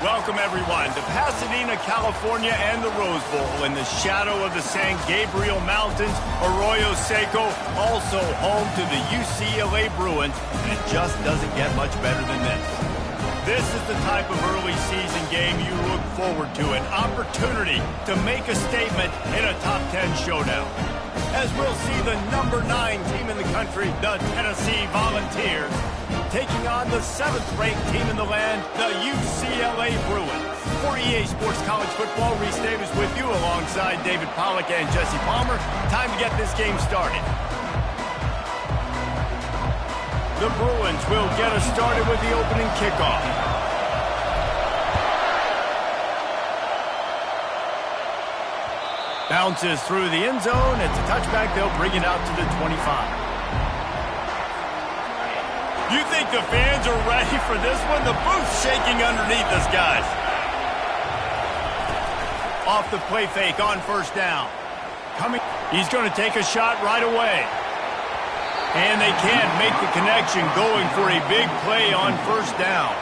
Welcome, everyone, to Pasadena, California and the Rose Bowl in the shadow of the San Gabriel Mountains. Arroyo Seco, also home to the UCLA Bruins, and it just doesn't get much better than this. This is the type of early season game you look forward to, an opportunity to make a statement in a top 10 showdown. As we'll see the number 9 team in the country, the Tennessee Volunteers, taking on the 7th-ranked team in the land, the UCLA Bruins. For EA Sports College Football, Reese Davis with you alongside David Pollack and Jesse Palmer. Time to get this game started. The Bruins will get us started with the opening kickoff. Bounces through the end zone. It's a touchback. They'll bring it out to the 25. You think the fans are ready for this one? The booth's shaking underneath us, guys. Off the play fake on first down. He's going to take a shot right away. And they can't make the connection, going for a big play on first down.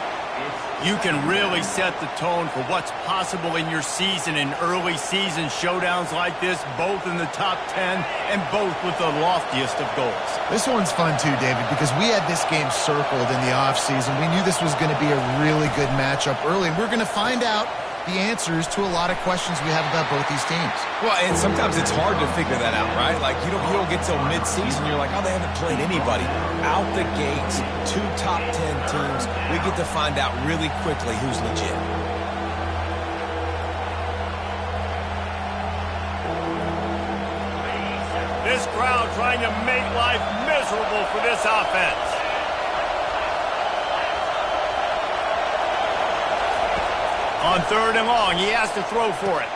You can really set the tone for what's possible in your season in early season showdowns like this, both in the top 10 and both with the loftiest of goals. This one's fun too, David, because we had this game circled in the offseason. We knew this was going to be a really good matchup early, and we're going to find out the answers to a lot of questions we have about both these teams. Well, and sometimes it's hard to figure that out, right? Like, you don't get till mid-season, you're like, oh, they haven't played anybody. Out the gates, 2 top 10 teams, we get to find out really quickly who's legit. This crowd trying to make life miserable for this offense. On 3rd and long, he has to throw for it.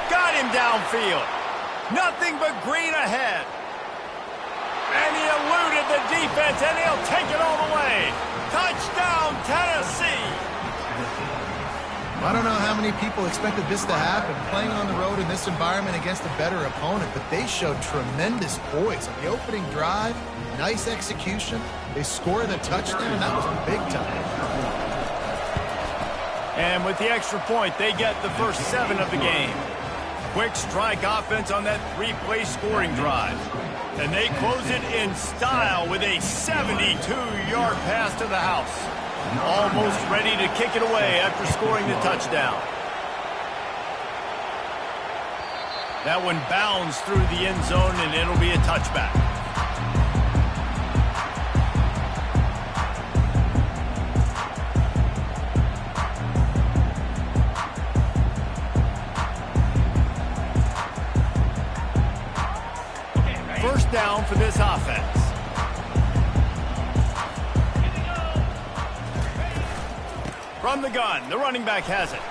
Got him downfield. Nothing but green ahead. And he eluded the defense, and he'll take it all the way. Touchdown, Tennessee. I don't know how many people expected this to happen, playing on the road in this environment against a better opponent, but they showed tremendous poise. On the opening drive, nice execution. They scored a touchdown, and that was big time. And with the extra point, they get the first 7 of the game. Quick strike offense on that 3-play scoring drive. And they close it in style with a 72-yard pass to the house. Almost ready to kick it away after scoring the touchdown. That one bounds through the end zone, and it'll be a touchback. First down for this offense. From the gun, the running back has it.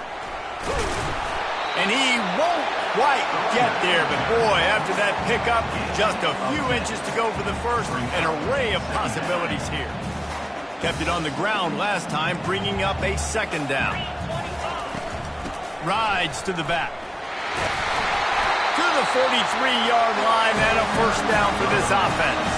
And he won't quite get there, but boy, after that pickup, just a few inches to go for the first. An array of possibilities here. Kept it on the ground last time, bringing up a 2nd down. Rides to the back. To the 43-yard line and a first down for this offense.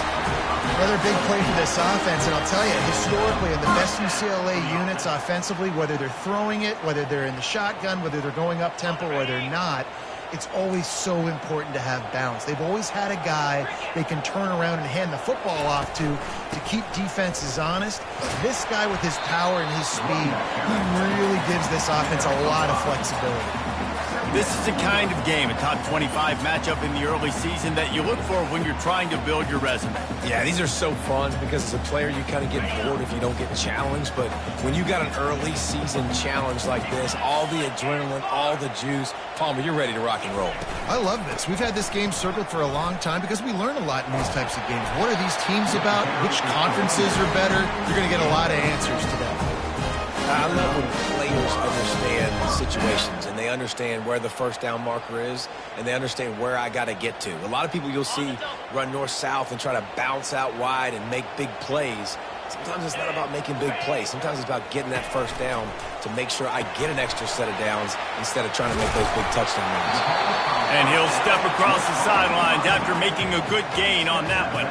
Another big play for this offense, and I'll tell you, historically, in the best UCLA units offensively, whether they're throwing it, whether they're in the shotgun, whether they're going up-tempo or they're not, it's always so important to have balance. They've always had a guy they can turn around and hand the football off to keep defenses honest. This guy with his power and his speed, he really gives this offense a lot of flexibility. This is the kind of game, a top 25 matchup in the early season, that you look for when you're trying to build your resume. Yeah, these are so fun because as a player you kind of get bored if you don't get challenged, but when you got an early season challenge like this, all the adrenaline, all the juice, Palmer, you're ready to rock and roll. I love this. We've had this game circled for a long time because we learn a lot in these types of games. What are these teams about? Which conferences are better? You're going to get a lot of answers today. I love when players understand situations and they understand where the first down marker is and they understand where I got to get to. A lot of people you'll see run north-south and try to bounce out wide and make big plays. Sometimes it's not about making big plays. Sometimes it's about getting that first down to make sure I get an extra set of downs instead of trying to make those big touchdown runs. And he'll step across the sidelines after making a good gain on that one.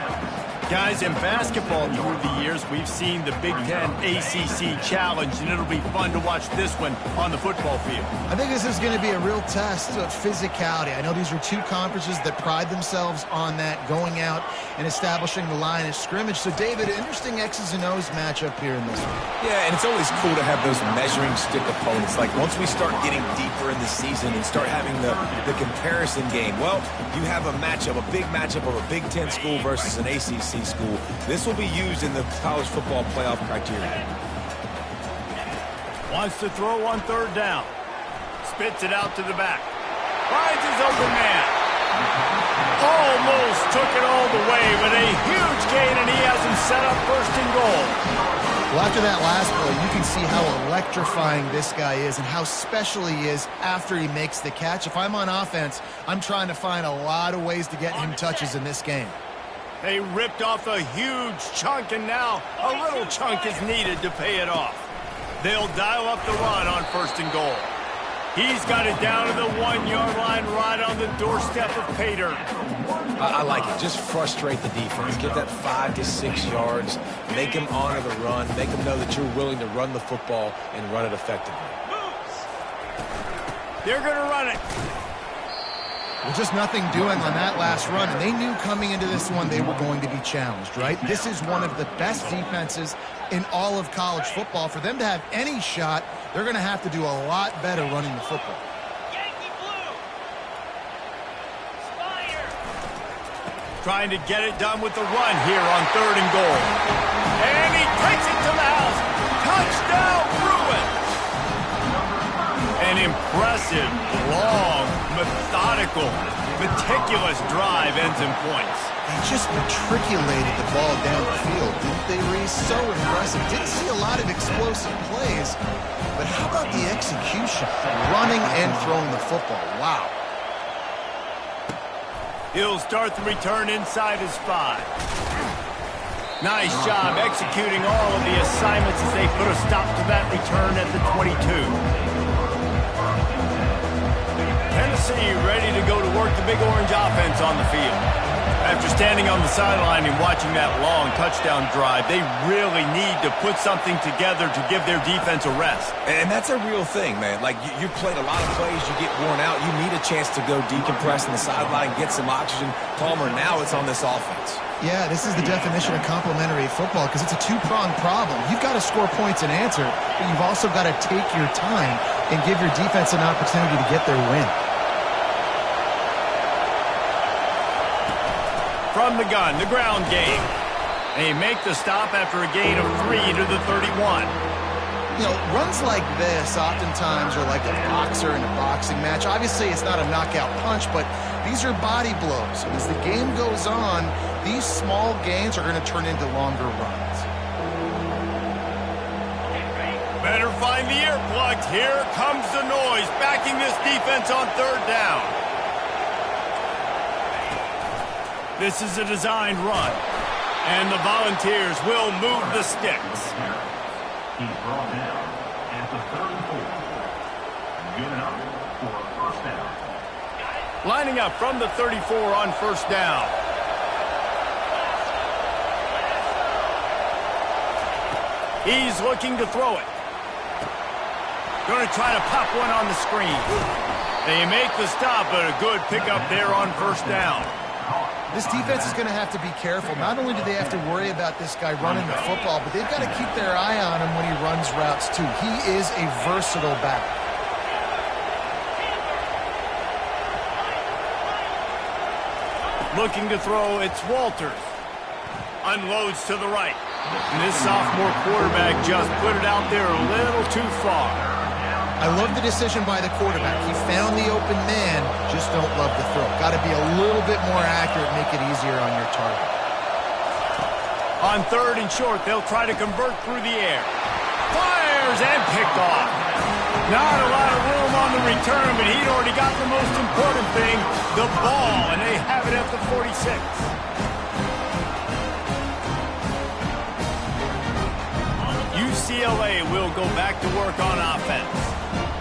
Guys, in basketball through the years, we've seen the Big Ten ACC Challenge, and it'll be fun to watch this one on the football field. I think this is going to be a real test of physicality. I know these are two conferences that pride themselves on that, going out and establishing the line of scrimmage. So, David, interesting X's and O's matchup here in this one. Yeah, and it's always cool to have those measuring stick opponents. Like, once we start getting deeper in the season and start having the comparison game, well, you have a matchup, a big matchup of a Big Ten school versus an ACC school. This will be used in the college football playoff criteria. Wants to throw on third down. Spits it out to the back. Finds his open man. Almost took it all the way, but a huge gain, and he has him set up first and goal. Well, after that last play, you can see how electrifying this guy is and how special he is after he makes the catch. If I'm on offense, I'm trying to find a lot of ways to get him touches in this game. They ripped off a huge chunk, and now a little chunk is needed to pay it off. They'll dial up the run on first and goal. He's got it down to the 1-yard line right on the doorstep of pay dirt. I like it. Just frustrate the defense. Get that 5 to 6 yards. Make them honor the run. Make them know that you're willing to run the football and run it effectively. They're going to run it. Well, just nothing doing on that last run, and they knew coming into this one they were going to be challenged, right? This is one of the best defenses in all of college football. For them to have any shot, they're going to have to do a lot better running the football. Trying to get it done with the run here on third and goal. And he takes it to the house. Touchdown, Bruins! An impressive, long, methodical, meticulous drive ends in points. They just matriculated the ball down the field, didn't they, Reese? So impressive. Didn't see a lot of explosive plays, but how about the execution? Running and throwing the football. Wow. He'll start the return inside his 5. Nice job executing all of the assignments as they put a stop to that return at the 22. Tennessee ready to go to work the Big Orange offense on the field. After standing on the sideline and watching that long touchdown drive, they really need to put something together to give their defense a rest. And that's a real thing, man. Like, you played a lot of plays, you get worn out, you need a chance to go decompress on the sideline, get some oxygen. Palmer, now it's on this offense. Yeah, this is the definition of complementary football because it's a two-pronged problem. You've got to score points and answer, but you've also got to take your time and give your defense an opportunity to get their win. From the gun, the ground game. They make the stop after a gain of 3 to the 31. You know, runs like this oftentimes are like a boxer in a boxing match. Obviously, it's not a knockout punch, but these are body blows. As the game goes on, these small gains are going to turn into longer runs. Better find the earplugs. Here comes the noise, backing this defense on third down. This is a designed run, and the Volunteers will move the sticks. He's brought down at the 34. Good enough for a first down. Lining up from the 34 on first down. He's looking to throw it. Going to try to pop one on the screen. They make the stop, but a good pickup there on first down. This defense is going to have to be careful. Not only do they have to worry about this guy running the football, but they've got to keep their eye on him when he runs routes too. He is a versatile back. Looking to throw, it's Walters. Unloads to the right. And this sophomore quarterback just put it out there a little too far. I love the decision by the quarterback. He found the open man, just don't love the throw. Got to be a little bit more accurate, make it easier on your target. On third and short, they'll try to convert through the air. Fires and picked off. Not a lot of room on the return, but he'd already got the most important thing, the ball, and they have it at the 46. UCLA will go back to work on offense.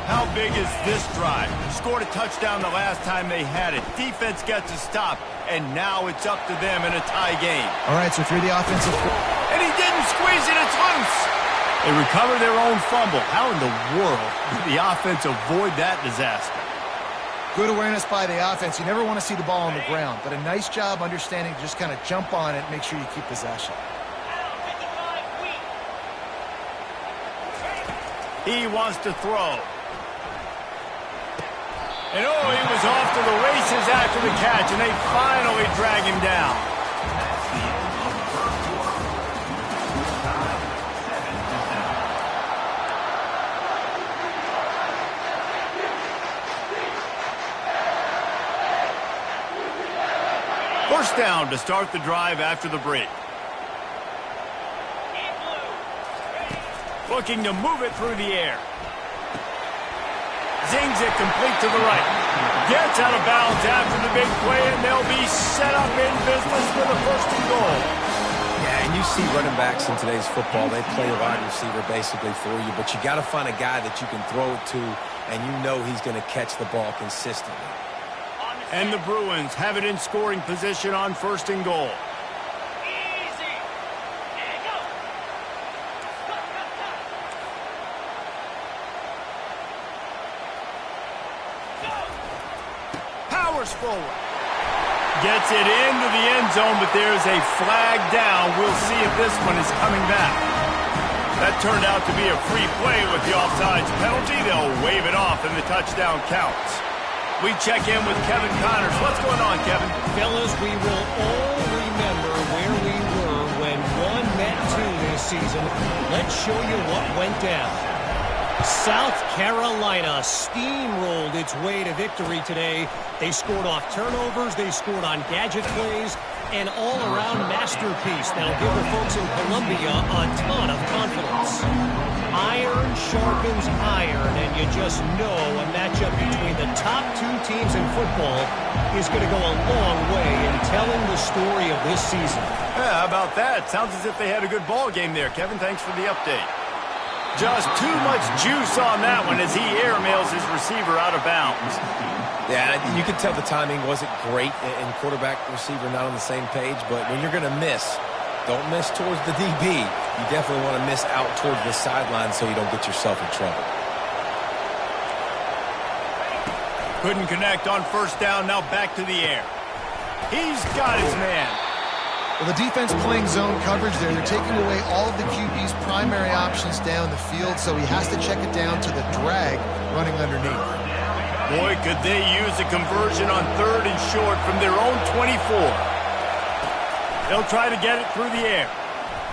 How big is this drive? Scored a touchdown the last time they had it. Defense gets a stop, and now it's up to them in a tie game. All right, so if you're the offensive... And he didn't squeeze it. It's loose. They recover their own fumble. How in the world did the offense avoid that disaster? Good awareness by the offense. You never want to see the ball on the ground, but a nice job understanding to just kind of jump on it and make sure you keep possession. He wants to throw. And oh, he was off to the races after the catch, and they finally drag him down. First down to start the drive after the break. Looking to move it through the air. Zings it complete to the right. Gets out of bounds after the big play, and they'll be set up in business with a first and goal. Yeah, and you see running backs in today's football, they play a wide receiver basically for you, but you got to find a guy that you can throw it to, and you know he's going to catch the ball consistently. And the Bruins have it in scoring position on first and goal. Powers forward. Gets it into the end zone, but there's a flag down. We'll see if this one is coming back. That turned out to be a free play with the offsides penalty. They'll wave it off, and the touchdown counts. We check in with Kevin Connors. What's going on, Kevin? Fellas, we will all remember where we were when one met two this season. Let's show you what went down. South Carolina steamrolled its way to victory today. They scored off turnovers, they scored on gadget plays, an all-around masterpiece that'll give the folks in Columbia a ton of confidence. Iron sharpens iron, and you just know a matchup between the top two teams in football is going to go a long way in telling the story of this season. Yeah, how about that? Sounds as if they had a good ball game there, Kevin. Thanks for the update. Just too much juice on that one as he airmails his receiver out of bounds. Yeah, you can tell the timing wasn't great, and quarterback receiver not on the same page, but when you're going to miss, don't miss towards the DB. You definitely want to miss out towards the sideline so you don't get yourself in trouble. Couldn't connect on first down, now back to the air. He's got his man. Well, the defense playing zone coverage there. They're taking away all of the QB's primary options down the field, so he has to check it down to the drag running underneath. Boy, could they use a conversion on third and short from their own 24. They'll try to get it through the air.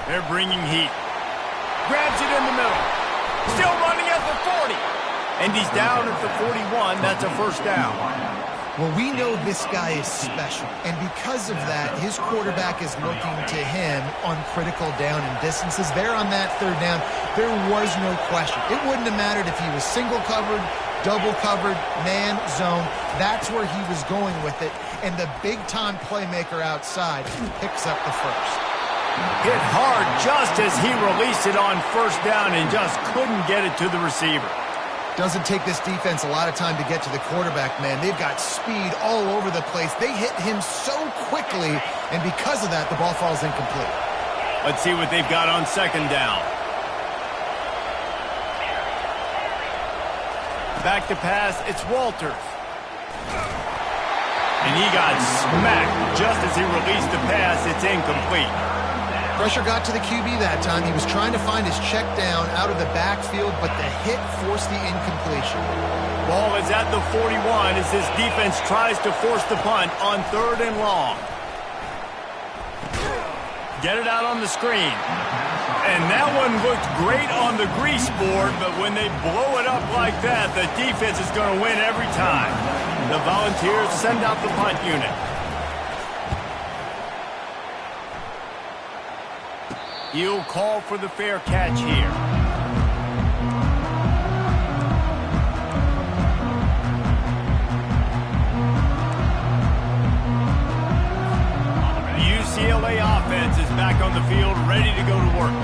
They're bringing heat. Grabs it in the middle. Still running at the 40. And he's down at the 41. That's a first down. Well, we know this guy is special, and because of that, his quarterback is looking to him on critical down and distances. There on that third down, there was no question. It wouldn't have mattered if he was single covered, double covered, man, zone. That's where he was going with it, and the big-time playmaker outside picks up the first. Hit hard just as he released it on first down and just couldn't get it to the receiver. Doesn't take this defense a lot of time to get to the quarterback, man. They've got speed all over the place. They hit him so quickly, and because of that, the ball falls incomplete. Let's see what they've got on second down. Back to pass, it's Walters. And he got smacked just as he released the pass. It's incomplete. Pressure got to the QB that time. He was trying to find his check down out of the backfield, but the hit forced the incompletion. Ball is at the 41 as this defense tries to force the punt on third and long. Get it out on the screen. And that one looked great on the grease board, but when they blow it up like that, the defense is going to win every time. The Volunteers send out the punt unit. He'll call for the fair catch here. The UCLA offense is back on the field, ready to go to work.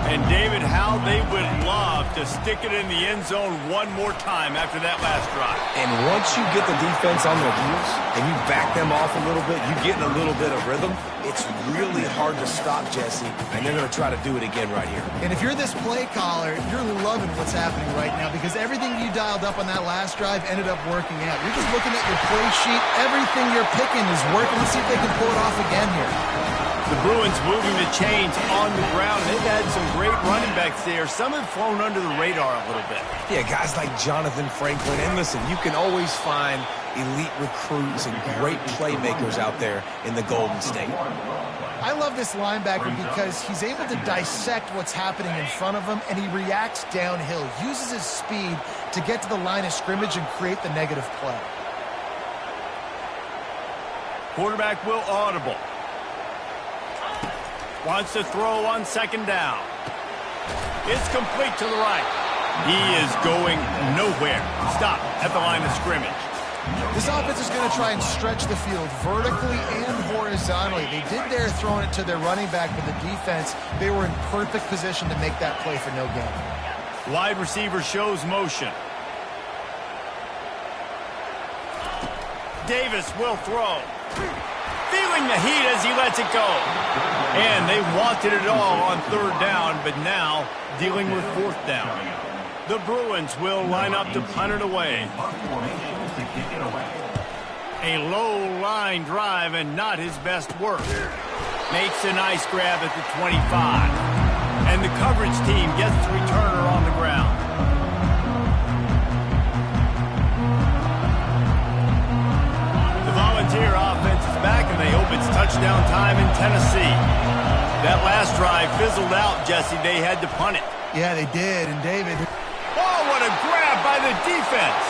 And David, how they would love to stick it in the end zone one more time after that last drive. And once you get the defense on their heels and you back them off a little bit, you get in a little bit of rhythm, it's really hard to stop, Jesse, and they're going to try to do it again right here. And if you're this play caller, you're loving what's happening right now because everything you dialed up on that last drive ended up working out. You're just looking at your play sheet. Everything you're picking is working. Let's see if they can pull it off again here. The Bruins moving the chains on the ground. They've had some great running backs there. Some have flown under the radar a little bit. Yeah, guys like Jonathan Franklin. And listen, you can always find elite recruits and great playmakers out there in the Golden State. I love this linebacker because he's able to dissect what's happening in front of him, and he reacts downhill, uses his speed to get to the line of scrimmage and create the negative play. Quarterback will audible. Wants to throw on second down. It's complete to the right. He is going nowhere. Stop at the line of scrimmage. This offense is going to try and stretch the field vertically and horizontally. They did there throwing it to their running back, but the defense, they were in perfect position to make that play for no gain. Wide receiver shows motion. Davis will throw. Feeling the heat as he lets it go. And they wanted it all on third down, but now dealing with fourth down. The Bruins will line up to punt it away. A low line drive and not his best work. Makes a nice grab at the 25. And the coverage team gets the returner on the ground. The Volunteer offense is back, and they hope it's touchdown time in Tennessee. That last drive fizzled out, Jesse. They had to punt it. Yeah, they did. And David... Oh, what a grab by the defense.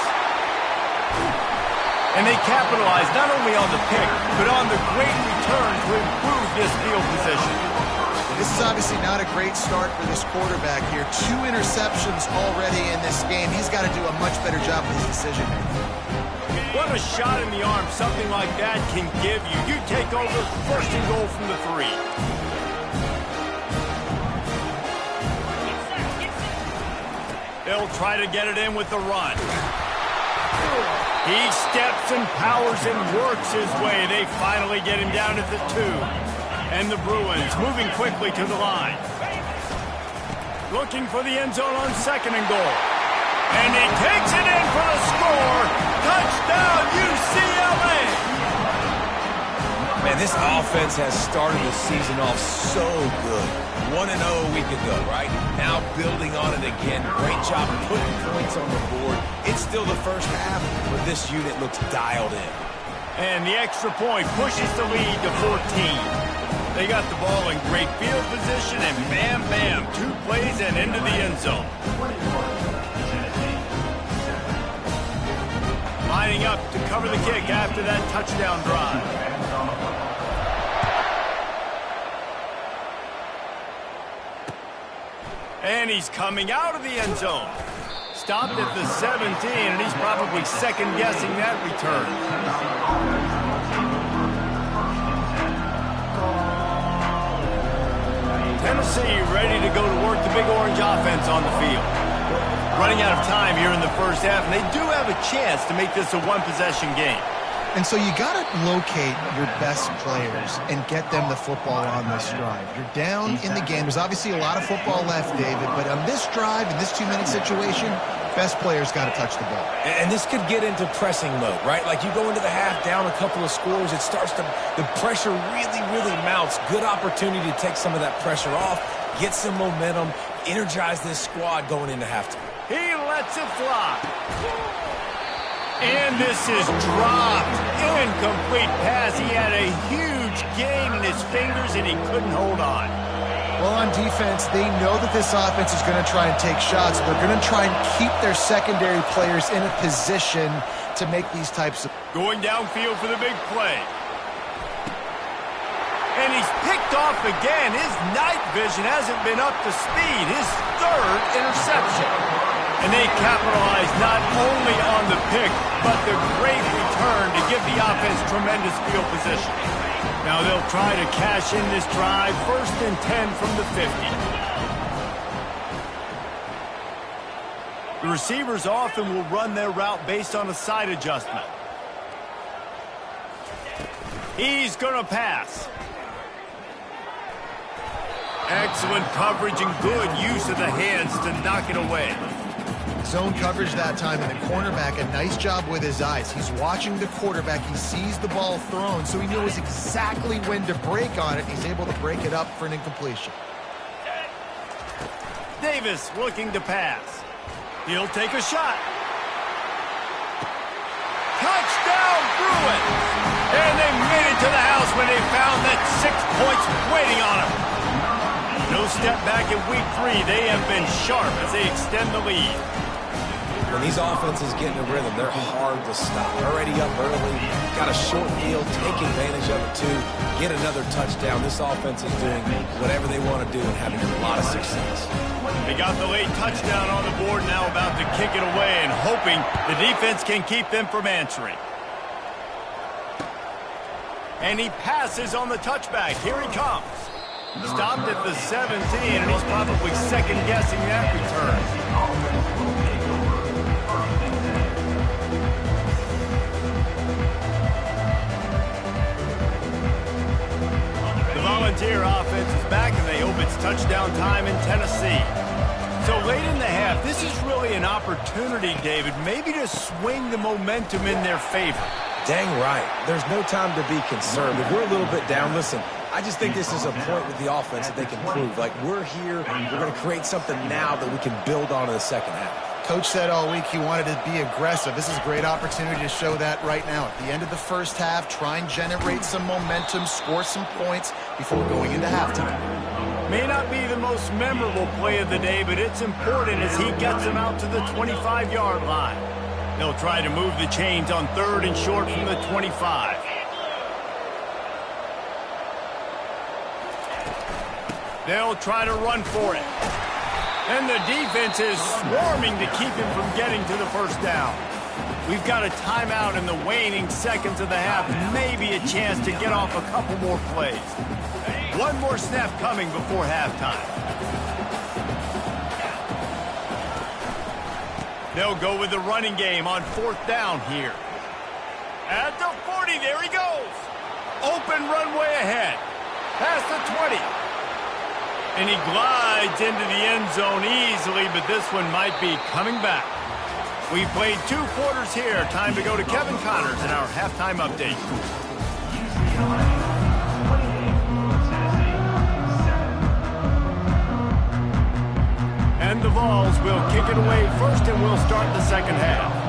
And they capitalized not only on the pick, but on the great return to improve this field position. This is obviously not a great start for this quarterback here. 2 interceptions already in this game. He's got to do a much better job with his decision-making. What a shot in the arm something like that can give you. You take over, first and goal from the 3. They'll try to get it in with the run. He steps and powers and works his way. They finally get him down at the 2. And the Bruins moving quickly to the line. Looking for the end zone on second and goal. And he takes it in for the score. Touchdown, UCLA! Man, this offense has started the season off so good. 1-0 a week ago, right? Now building on it again. Great job putting points on the board. It's still the first half, but this unit looks dialed in. And the extra point pushes the lead to 14. They got the ball in great field position, and bam, bam, 2 plays and into the end zone. Lining up to cover the kick after that touchdown drive. And he's coming out of the end zone. Stopped at the 17, and he's probably second-guessing that return. Tennessee ready to go to work the Big Orange offense on the field. Running out of time here in the first half, and they do have a chance to make this a one-possession game. And so you got to locate your best players and get them the football on this drive. You're down in the game. There's obviously a lot of football left, David, but on this drive, in this 2-minute situation, best players got to touch the ball. And this could get into pressing mode, right? Like you go into the half down a couple of scores, it starts to, the pressure really, really mounts. Good opportunity to take some of that pressure off, get some momentum, energize this squad going into halftime. He lets it fly. And this is dropped. Incomplete pass. He had a huge gain in his fingers, and he couldn't hold on. Well, on defense, they know that this offense is going to try and take shots. They're going to try and keep their secondary players in a position to make these types of... Going downfield for the big play. And he's picked off again. His night vision hasn't been up to speed. His 3rd interception. And they capitalize not only on the pick, but the great return to give the offense tremendous field position. Now they'll try to cash in this drive, 1st and 10 from the 50. The receivers often will run their route based on a side adjustment. He's going to pass. Excellent coverage and good use of the hands to knock it away. Zone coverage that time, and the cornerback, a nice job with his eyes. He's watching the quarterback. He sees the ball thrown, so he knows exactly when to break on it. He's able to break it up for an incompletion. Davis looking to pass. He'll take a shot. Touchdown, Bruins! And they made it to the house when they found that 6 points waiting on them. No step back in week 3. They have been sharp as they extend the lead. When these offenses get in a rhythm, they're hard to stop. Already up early, got a short field, take advantage of it too, get another touchdown. This offense is doing whatever they want to do and having a lot of success. They got the late touchdown on the board, now about to kick it away and hoping the defense can keep them from answering. And he passes on the touchback. Here he comes. Stopped at the 17, and he's probably second-guessing that return. The Volunteer offense is back, and they hope it's touchdown time in Tennessee. So late in the half, this is really an opportunity, David, maybe to swing the momentum in their favor. Dang right. There's no time to be concerned. If we're a little bit down, listen, I just think this is a point with the offense that they can prove. Like, we're here, we're going to create something now that we can build on in the second half. Coach said all week he wanted to be aggressive. This is a great opportunity to show that right now. At the end of the first half, try and generate some momentum, score some points before going into halftime. May not be the most memorable play of the day, but it's important as he gets them out to the 25-yard line. They'll try to move the chains on 3rd and short from the 25. They'll try to run for it. And the defense is swarming to keep him from getting to the first down. We've got a timeout in the waning seconds of the half. Maybe a chance to get off a couple more plays. One more snap coming before halftime. They'll go with the running game on 4th down here. At the 40, there he goes. Open runway ahead. Past the 20. And he glides into the end zone easily, but this one might be coming back. We've played 2 quarters here. Time to go to Kevin Connors in our halftime update. And the Vols will kick it away first, and we'll start the second half.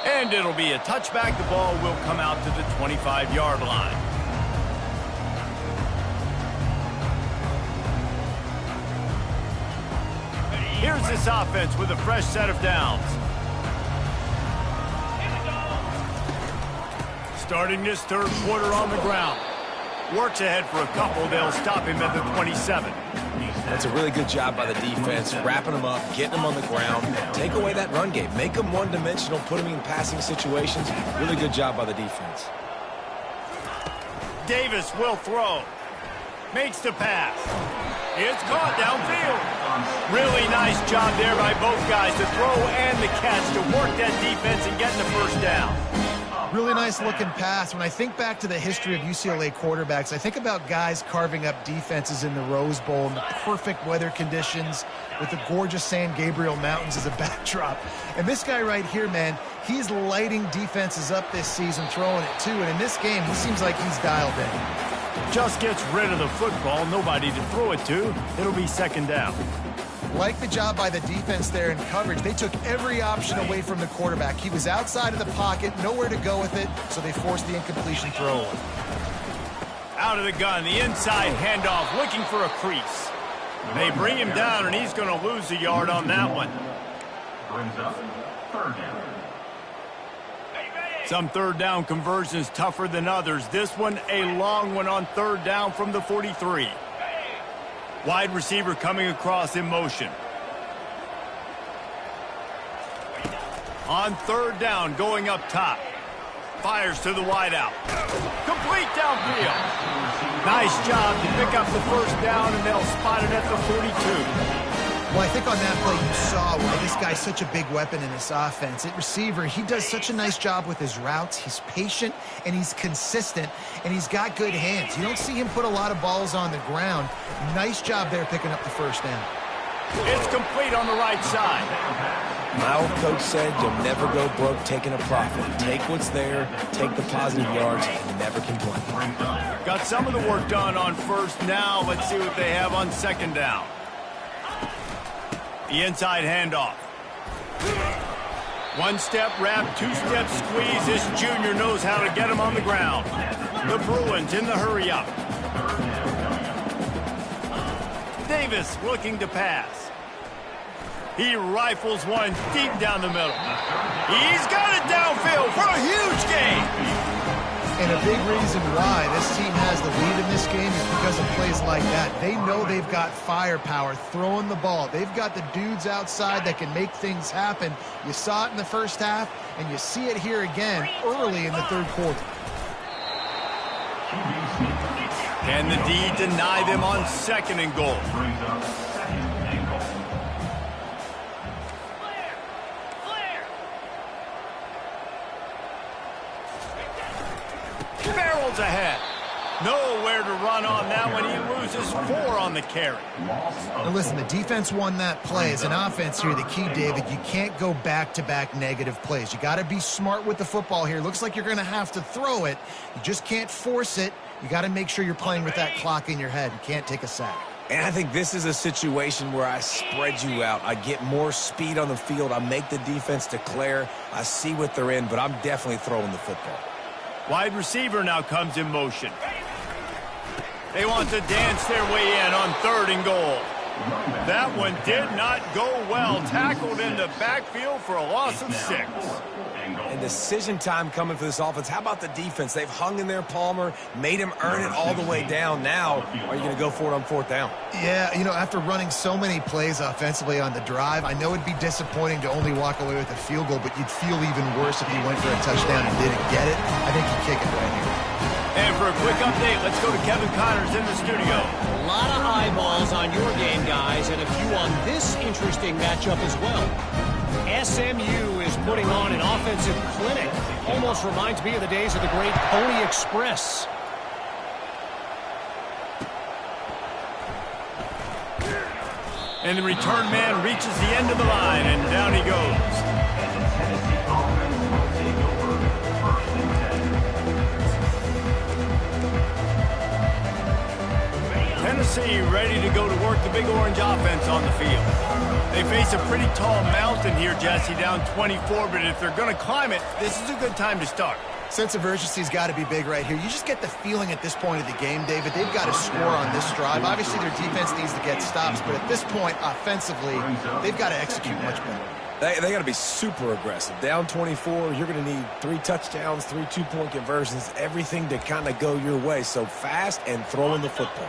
And it'll be a touchback. The ball will come out to the 25-yard line. Here's this offense with a fresh set of downs. Starting this 3rd quarter on the ground. Works ahead for a couple. They'll stop him at the 27. That's a really good job by the defense, wrapping them up, getting them on the ground. Take away that run game. Make them one-dimensional, put them in passing situations. Really good job by the defense. Davis will throw. Makes the pass. It's caught downfield. Really nice job there by both guys to throw and the catch to work that defense and get the first down. Really nice looking pass. When I think back to the history of UCLA quarterbacks, I think about guys carving up defenses in the Rose Bowl in the perfect weather conditions with the gorgeous San Gabriel Mountains as a backdrop. And this guy right here, man, he's lighting defenses up this season, throwing it too. And in this game, he seems like he's dialed in. Just gets rid of the football, nobody to throw it to. It'll be second down. Like the job by the defense there in coverage. They took every option away from the quarterback. He was outside of the pocket, nowhere to go with it, so they forced the incompletion throw. Out of the gun, the inside handoff, looking for a crease. They bring him down, and he's going to lose a yard on that one. Brings up 3rd down. Some 3rd down conversions tougher than others. This one, a long one on 3rd down from the 43. Wide receiver coming across in motion. On 3rd down, going up top. Fires to the wideout. Complete downfield. Nice job to pick up the first down, and they'll spot it at the 42. Well, I think on that play you saw why this guy's such a big weapon in this offense. At receiver, he does such a nice job with his routes. He's patient, and he's consistent, and he's got good hands. You don't see him put a lot of balls on the ground. Nice job there picking up the first down. It's complete on the right side. My old coach said you'll never go broke taking a profit. Take what's there, take the positive yards, and never complain. Got some of the work done on first. Now let's see what they have on second down. The inside handoff. One-step wrap, two-step squeeze. This junior knows how to get him on the ground. The Bruins in the hurry-up. Davis looking to pass. He rifles one deep down the middle. He's got it downfield for a huge gain. And a big reason why this team has the lead in this game is because of plays like that. They know they've got firepower throwing the ball. They've got the dudes outside that can make things happen. You saw it in the first half, and you see it here again early in the third quarter. Can the D deny them on second and goal? Barrels ahead. Nowhere to run on that one. He loses 4 on the carry. Now listen, the defense won that play. As an offense here, the key, David, you can't go back-to-back negative plays. You got to be smart with the football here. Looks like you're going to have to throw it. You just can't force it. You got to make sure you're playing with that clock in your head. You can't take a sack. And I think this is a situation where I spread you out. I get more speed on the field. I make the defense declare. I see what they're in, but I'm definitely throwing the football. Wide receiver now comes in motion. They want to dance their way in on third and goal. That one did not go well. Tackled in the backfield for a loss of 6. And decision time coming for this offense. How about the defense? They've hung in there, Palmer, made him earn it all the way down. Now, are you going to go for it on fourth down? Yeah, you know, after running so many plays offensively on the drive, I know it'd be disappointing to only walk away with a field goal, but you'd feel even worse if you went for a touchdown and didn't get it. I think you kick it right here. And for a quick update, let's go to Kevin Connors in the studio. A lot of eyeballs on your game, guys, and a few on this interesting matchup as well. SMU is putting on an offensive clinic. Almost reminds me of the days of the great Pony Express. And the return man reaches the end of the line, and down he goes. Tennessee ready to go to work the Big Orange offense on the field. They face a pretty tall mountain here, Jesse, down 24, but if they're going to climb it, this is a good time to start. Sense of urgency's got to be big right here. You just get the feeling at this point of the game, David, they've got to score on this drive. Obviously, their defense needs to get stops, but at this point, offensively, they've got to execute much better. They got to be super aggressive. Down 24, you're going to need 3 touchdowns, 3 two-point conversions, everything to kind of go your way. So fast and throwing the football.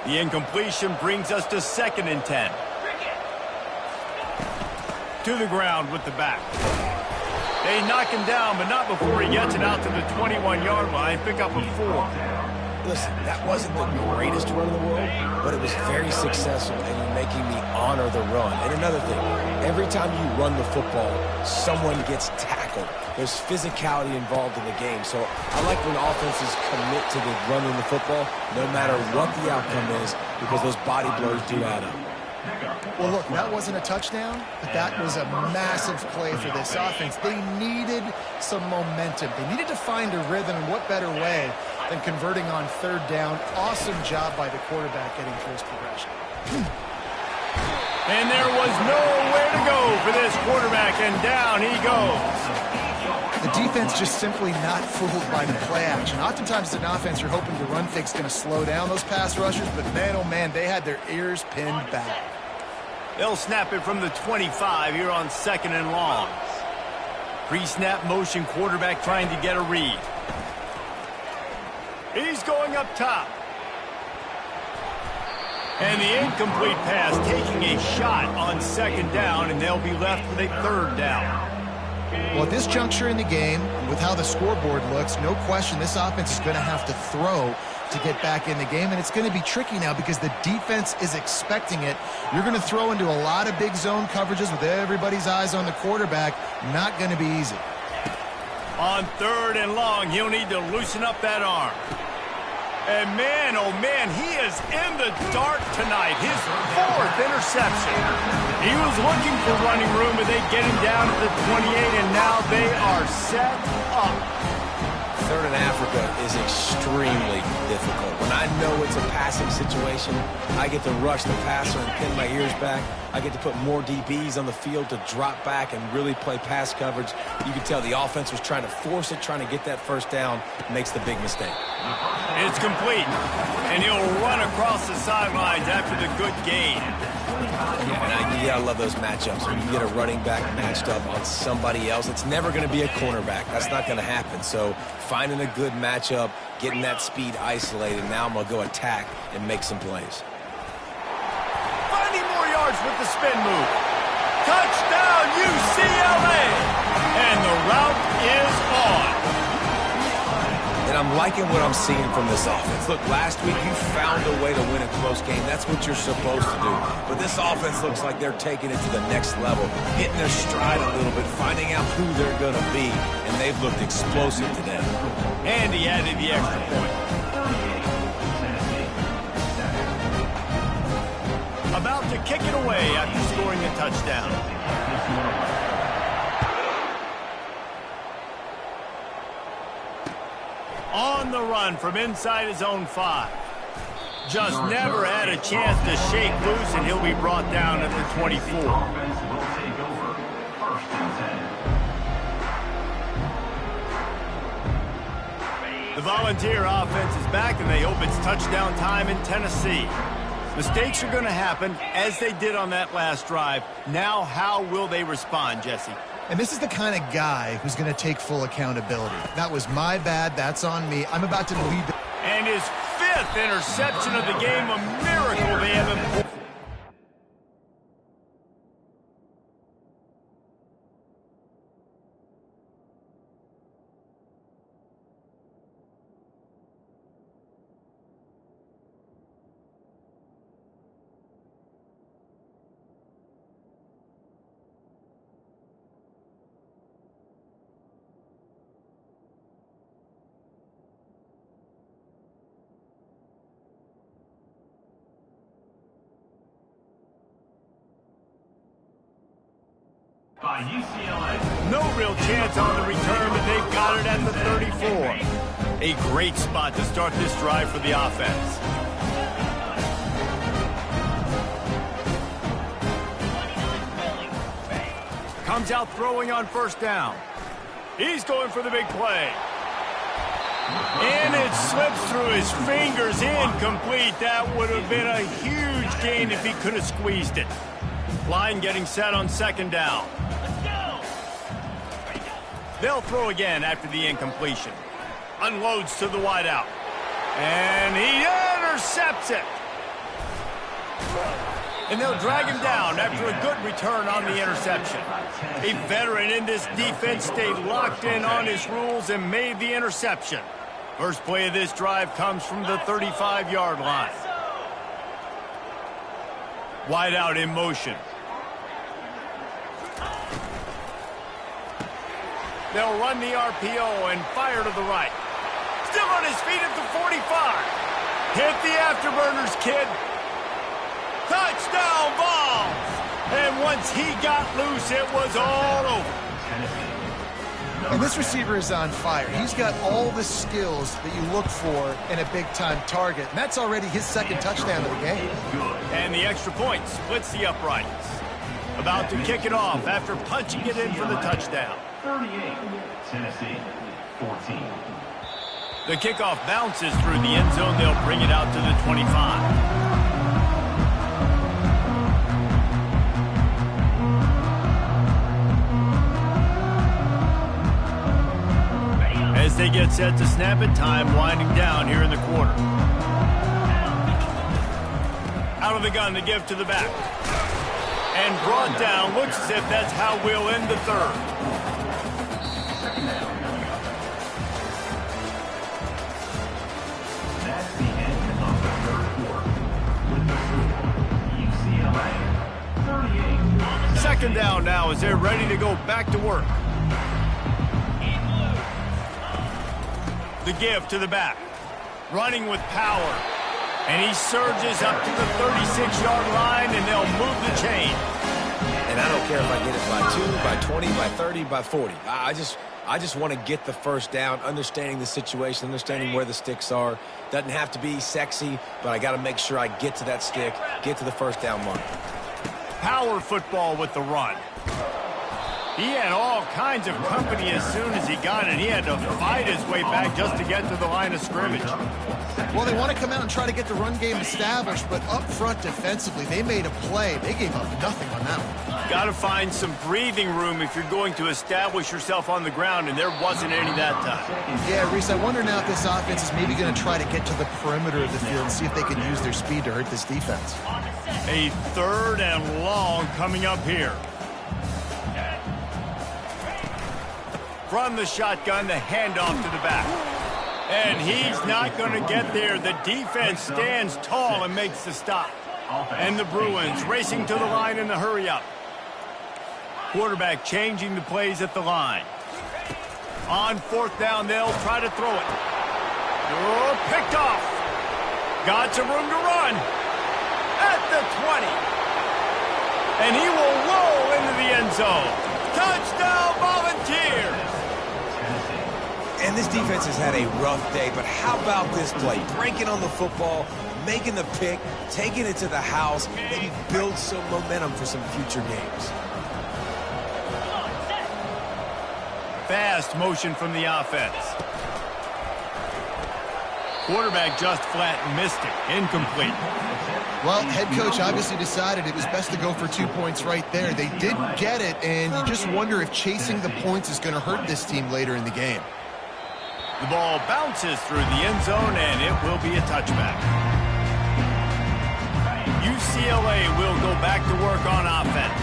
The incompletion brings us to 2nd and 10. To the ground with the back. They knock him down, but not before he gets it out to the 21-yard line. Pick up a 4. Listen, that wasn't the greatest run in the world, but it was very successful, and you're making me honor the run. And another thing, every time you run the football, someone gets tackled. There's physicality involved in the game. So I like when offenses commit to the running the football, no matter what the outcome is, because those body blows do add up. Well, look, that wasn't a touchdown, but that was a massive play for this offense. They needed some momentum. They needed to find a rhythm, and what better way than converting on third down. Awesome job by the quarterback getting through his progression. And there was nowhere to go for this quarterback, and down he goes. The defense just simply not fooled by the play action. Oftentimes, as an offense, you're hoping the run fake's going to slow down those pass rushers, but man, oh man, they had their ears pinned back. They'll snap it from the 25 here on 2nd and long. Pre-snap motion, quarterback trying to get a read. He's going up top. And the incomplete pass taking a shot on 2nd down, and they'll be left with a 3rd down. Well, at this juncture in the game, with how the scoreboard looks, no question this offense is going to have to throw to get back in the game, and it's going to be tricky now because the defense is expecting it. You're going to throw into a lot of big zone coverages with everybody's eyes on the quarterback. Not going to be easy. On 3rd and long, he'll need to loosen up that arm. And man, oh man, he is in the dark tonight. His 4th interception. He was looking for running room, but they get him down at the 28, and now they are set up. 3rd and Africa is extremely difficult. When I know it's a passing situation, I get to rush the passer and pin my ears back. I get to put more DBs on the field to drop back and really play pass coverage. You can tell the offense was trying to force it, trying to get that first down, makes the big mistake. It's complete, and he'll run across the sidelines after the good gain. And you gotta love those matchups. When you get a running back matched up on somebody else, it's never going to be a cornerback. That's not going to happen. So finding a good matchup, getting that speed isolated, now I'm going to go attack and make some plays. Finding more yards with the spin move. Touchdown, UCLA! And the route is on. And I'm liking what I'm seeing from this offense. Look, last week you found a way to win a close game. That's what you're supposed to do. But this offense looks like they're taking it to the next level, hitting their stride a little bit, finding out who they're going to be, and they've looked explosive today. And he added the extra point. About to kick it away after scoring a touchdown. On the run from inside his own 5. Just never had a chance to shake loose, and he'll be brought down at the 24. The Volunteer offense is back, and they hope it's touchdown time in Tennessee. Mistakes are going to happen, as they did on that last drive. Now, how will they respond, Jesse? And this is the kind of guy who's going to take full accountability. That was my bad. That's on me. I'm about to lead. And his 5th interception of the game, a miracle they haven't. By UCLA. No real chance on the return, but they've got it at the 34. A great spot to start this drive for the offense. Comes out throwing on 1st down. He's going for the big play. And it slips through his fingers, incomplete. That would have been a huge gain if he could have squeezed it. Line getting set on 2nd down. They'll throw again after the incompletion. Unloads to the wideout. And he intercepts it. And they'll drag him down after a good return on the interception. A veteran in this defense stayed locked in on his rules and made the interception. First play of this drive comes from the 35-yard line. Wideout in motion. They'll run the RPO and fire to the right. Still on his feet at the 45. Hit the afterburners, kid. Touchdown Vols! And once he got loose, it was all over. And this receiver is on fire. He's got all the skills that you look for in a big-time target. And that's already his 2nd touchdown of the game. And the extra point splits the uprights. About to kick it off after punching it in for the touchdown. 38, Tennessee, 14. The kickoff bounces through the end zone. They'll bring it out to the 25. As they get set to snap it, time winding down here in the quarter. Out of the gun, the give to the back. And brought down, looks as if that's how we'll end the 3rd. Second down now as they're ready to go back to work. The give to the back. Running with power. And he surges up to the 36-yard line, and they'll move the chain. And I don't care if I get it by 2, by 20, by 30, by 40. I just want to get the first down, understanding the situation, understanding where the sticks are. Doesn't have to be sexy, but I got to make sure I get to that stick, get to the first down mark. Power football with the run. He had all kinds of company as soon as he got it. He had to fight his way back just to get to the line of scrimmage. Well, they want to come out and try to get the run game established, but up front defensively, they made a play. They gave up nothing on that one. Got to find some breathing room if you're going to establish yourself on the ground, and there wasn't any that time. Yeah, Reese, I wonder now if this offense is maybe going to try to get to the perimeter of the field and see if they can use their speed to hurt this defense. A 3rd and long coming up here. From the shotgun, the handoff to the back. And he's not going to get there. The defense stands tall and makes the stop. And the Bruins racing to the line in the hurry-up. Quarterback changing the plays at the line. On 4th down, they'll try to throw it. Oh, picked off. Got some room to run. At the 20. And he will roll into the end zone. Touchdown, Volunteers! And this defense has had a rough day, but how about this play? Breaking on the football, making the pick, taking it to the house, maybe build some momentum for some future games. Fast motion from the offense. Quarterback just flat missed it. Incomplete. Well, head coach obviously decided it was best to go for 2 points right there. They did get it, and you just wonder if chasing the points is going to hurt this team later in the game. The ball bounces through the end zone, and it will be a touchback. UCLA will go back to work on offense.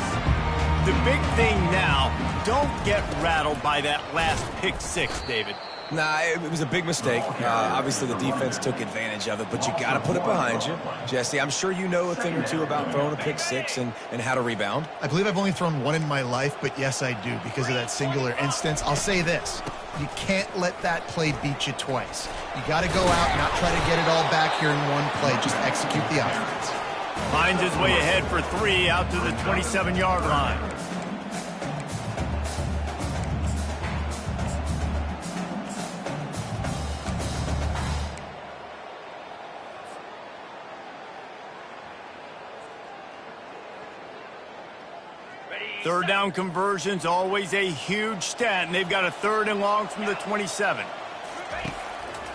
The big thing now, don't get rattled by that last pick 6, David. Nah, it was a big mistake. Obviously, the defense took advantage of it, but you got to put it behind you. Jesse, I'm sure you know a thing or two about throwing a pick 6 and how to rebound. I believe I've only thrown one in my life, but yes, I do, because of that singular instance. I'll say this. You can't let that play beat you twice. You got to go out, not try to get it all back here in one play. Just execute the offense. Finds his way ahead for 3 out to the 27-yard line. Third down conversions, always a huge stat, and they've got a 3rd and long from the 27.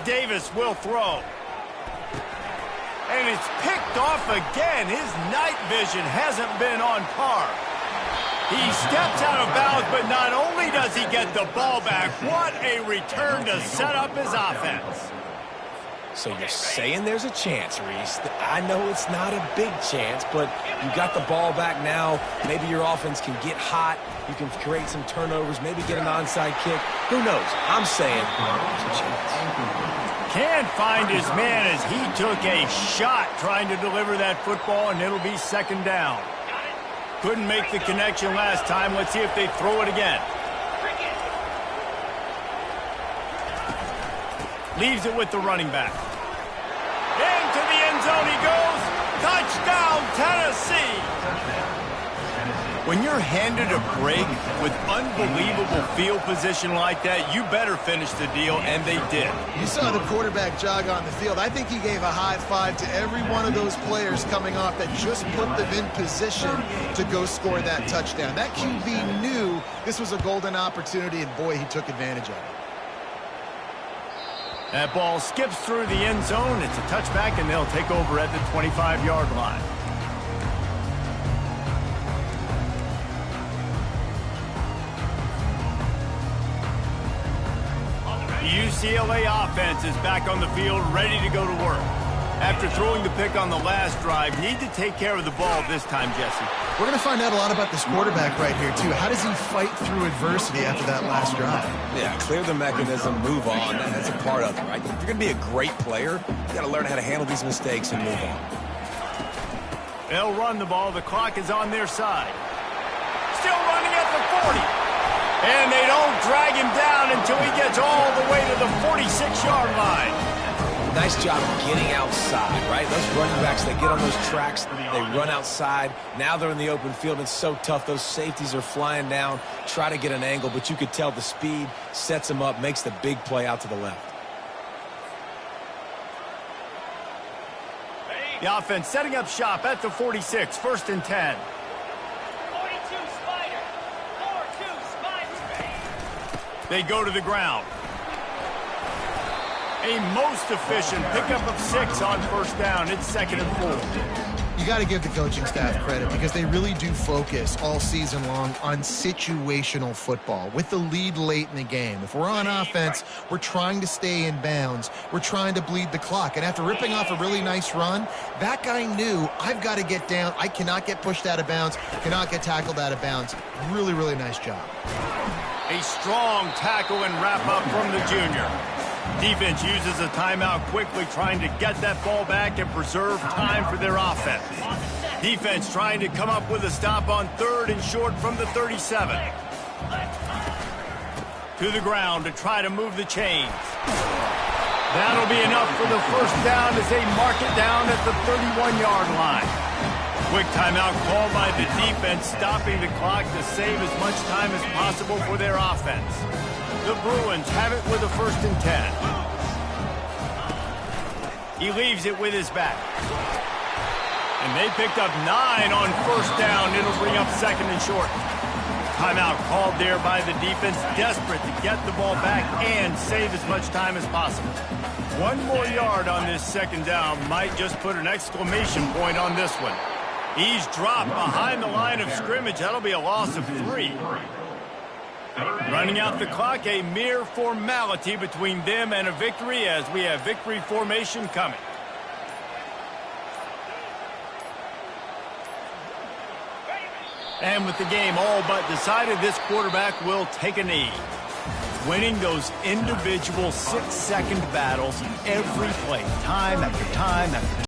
Davis will throw. And it's picked off again. His night vision hasn't been on par. He steps out of bounds, but not only does he get the ball back, what a return to set up his offense. So you're saying there's a chance, Reese. I know it's not a big chance, but you got the ball back now. Maybe your offense can get hot. You can create some turnovers, maybe get an onside kick. Who knows? I'm saying there's a chance. Can't find his man as he took a shot trying to deliver that football, and it'll be 2nd down. Couldn't make the connection last time. Let's see if they throw it again. Leaves it with the running back. Into the end zone he goes. Touchdown, Tennessee. When you're handed a break with unbelievable field position like that, you better finish the deal, and they did. You saw the quarterback jog on the field. I think he gave a high five to every one of those players coming off that just put them in position to go score that touchdown. That QB knew this was a golden opportunity, and boy, he took advantage of it. That ball skips through the end zone. It's a touchback, and they'll take over at the 25-yard line. The UCLA offense is back on the field, ready to go to work. After throwing the pick on the last drive, need to take care of the ball this time, Jesse. We're going to find out a lot about this quarterback right here, too. How does he fight through adversity after that last drive? Yeah, clear the mechanism, move on. That's a part of it, right? If you're going to be a great player, you got to learn how to handle these mistakes and move on. They'll run the ball. The clock is on their side. at the 40. And they don't drag him down until he gets all the way to the 46-yard line. Nice job getting outside, right? Those running backs, they get on those tracks, they run outside. Now they're in the open field. It's so tough. Those safeties are flying down, try to get an angle, but you could tell the speed sets them up, makes the big play out to the left. The offense setting up shop at the 46, 1st and 10. 42 Spider. 4-2 Spider. They go to the ground. A most efficient pickup of 6 on 1st down. It's 2nd and 4. You got to give the coaching staff credit because they really do focus all season long on situational football with the lead late in the game. If we're on offense, we're trying to stay in bounds. We're trying to bleed the clock. And after ripping off a really nice run, that guy knew, I've got to get down. I cannot get pushed out of bounds, cannot get tackled out of bounds. Really, really nice job. A strong tackle and wrap up from the junior. Defense uses a timeout quickly, trying to get that ball back and preserve time for their offense. Defense trying to come up with a stop on 3rd and short from the 37. To the ground to try to move the chains. That'll be enough for the 1st down as they mark it down at the 31-yard line. Quick timeout called by the defense, stopping the clock to save as much time as possible for their offense. The Bruins have it with a 1st and 10. He leaves it with his back. And they picked up 9 on 1st down. It'll bring up 2nd and short. Timeout called there by the defense, desperate to get the ball back and save as much time as possible. 1 more yard on this 2nd down might just put an exclamation point on this one. He's dropped behind the line of scrimmage. That'll be a loss of 3. Running out the clock, a mere formality between them and a victory as we have victory formation coming. And with the game all but decided, this quarterback will take a knee. Winning those individual 6-second battles every play, time after time after time.